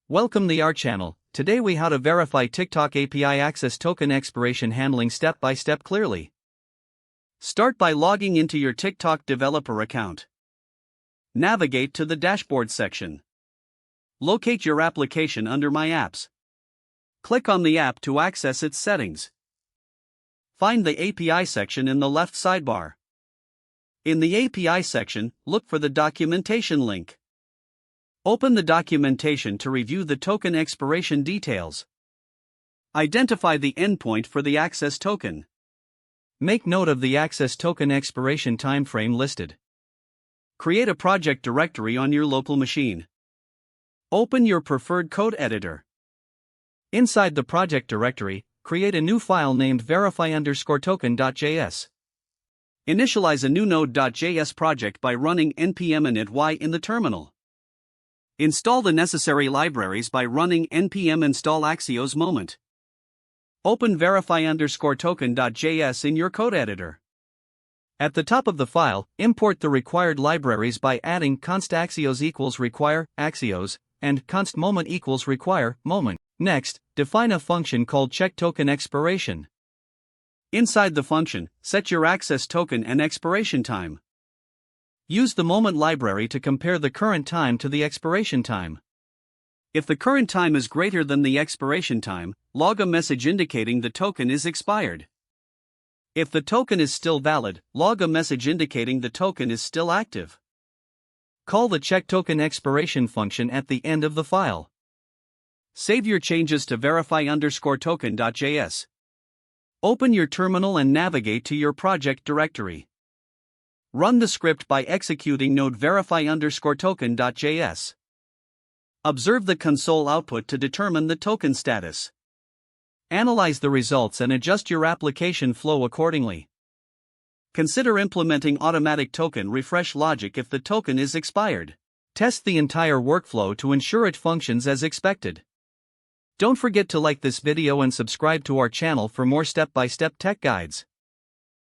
Welcome to our channel. Today we how to verify TikTok API access token expiration handling step by step clearly. Start by logging into your TikTok developer account. Navigate to the dashboard section. Locate your application under My Apps. Click on the app to access its settings. Find the API section in the left sidebar. In the API section, look for the documentation link. Open the documentation to review the token expiration details. Identify the endpoint for the access token. Make note of the access token expiration timeframe listed. Create a project directory on your local machine. Open your preferred code editor. Inside the project directory, create a new file named verify_token.js. Initialize a new node.js project by running npm init in the terminal. Install the necessary libraries by running npm install axios moment. Open verify_token.js in your code editor. At the top of the file, import the required libraries by adding const axios equals require axios and const moment equals require moment. Next, define a function called checkTokenExpiration. Inside the function, set your access token and expiration time. Use the moment library to compare the current time to the expiration time. If the current time is greater than the expiration time, log a message indicating the token is expired. If the token is still valid, log a message indicating the token is still active. Call the checkTokenExpiration function at the end of the file. Save your changes to verify_token.js. Open your terminal and navigate to your project directory. Run the script by executing node verify_token.js. Observe the console output to determine the token status. Analyze the results and adjust your application flow accordingly. Consider implementing automatic token refresh logic if the token is expired. Test the entire workflow to ensure it functions as expected. Don't forget to like this video and subscribe to our channel for more step-by-step tech guides.